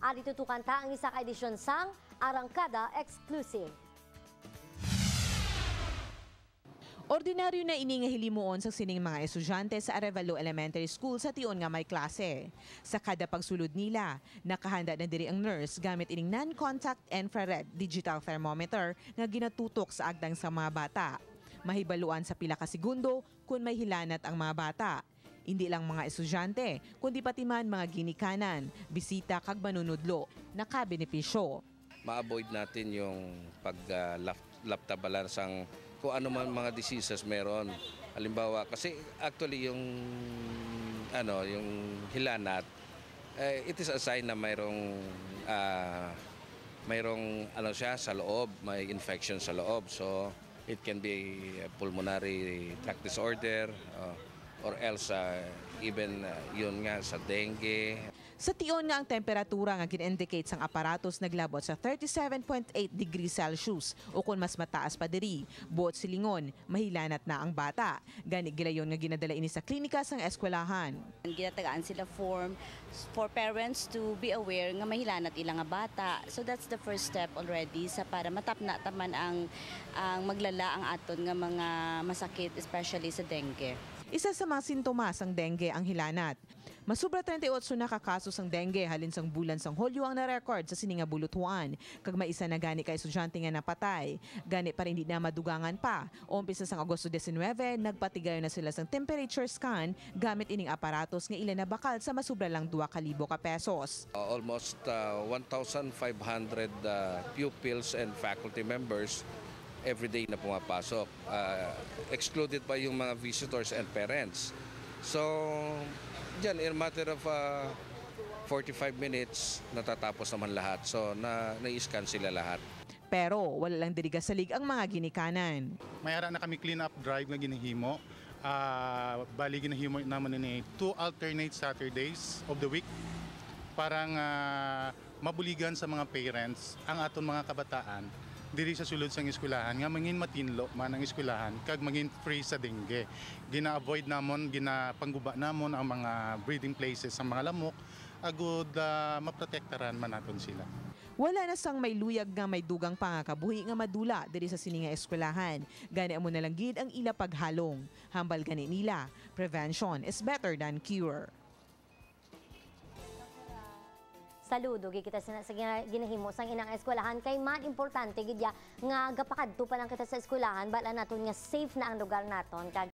Ari tutukan ta ang isa ka edisyon sang Arangkada Exclusive. Ordinaryo na ini nga hilimuon sa sining mga estudyante sa Arevalo Elementary School sa tion nga may klase. Sa kada pagsulod nila, nakahanda na diri ang nurse gamit ining non-contact infrared digital thermometer nga ginatutok sa agdang sa mga bata. Mahibaluan sa pila ka segundo kung may hilanat ang mga bata. Hindi lang mga estudyante, kundi pati man mga ginikanan, bisita kag manunudlo, nakabenepisyo. Ma-avoid natin yung pag-laptabalan sang kung ano man mga diseases meron. Halimbawa, kasi actually yung hilanat, it is a sign na mayroong siya sa loob, may infection sa loob. So it can be a pulmonary tract disorder or else even yun nga sa dengue. Sa tion nga ang temperatura nga gin-indicate sang aparatos naglabot sa 37.8 degrees Celsius o kung mas mataas pa diri, buot silingon, mahilanat na ang bata. Gani gilayon nga ginadala ini sa klinika sang eskwelahan. Ginatagaan sila form for parents to be aware nga mahilanat ilang nga bata. So that's the first step already sa para matapna taman ang maglala ang aton nga mga masakit, especially sa dengue. Isa sa mga sintomas ang dengue ang hilanat. Masubra 38 na kakasos ang dengue halin sang bulan sang Hulyo ang na-record sa sininga bulutuan. Kag maisa na gani ka estudyante nga napatay. Gani pa rin hindi na madugangan pa. Umpisa sang Agosto 19, nagpatigayo na sila sang temperature scan gamit ining aparatos nga ilan na bakal sa masubra lang 2,000 ka pesos. Almost 1,500 pupils and faculty members everyday na pumapasok. Excluded pa yung mga visitors and parents. So, dyan, in a matter of 45 minutes, natatapos naman lahat. So, na-scan sila lahat. Pero wala lang diri salig ang mga ginikanan. Mayara na kami clean up drive nga ginahimo. Bali ginahimo naman ni 2 alternate Saturdays of the week. Parang mabuligan sa mga parents ang aton mga kabataan diri sa sulod sang eskwelahan nga mangin matinlo man ang eskwelahan kag mangin free sa dengue. Gina-avoid namon, ginapangguba namon ang mga breeding places sa mga lamok agud maprotektaran man naton sila. Wala na sang may luyag nga may dugang pangakabuhi nga madula diri sa sininga eskwelahan. Gani amo na lang gid ang ila paghalong. Hambal gani nila, prevention is better than cure. Saludo kita sa ginahimo sang inang eskwelahan kay man importante gid ya nga gapakadto pa lang kita sa eskwelahan bala naton nga safe na ang lugar naton kag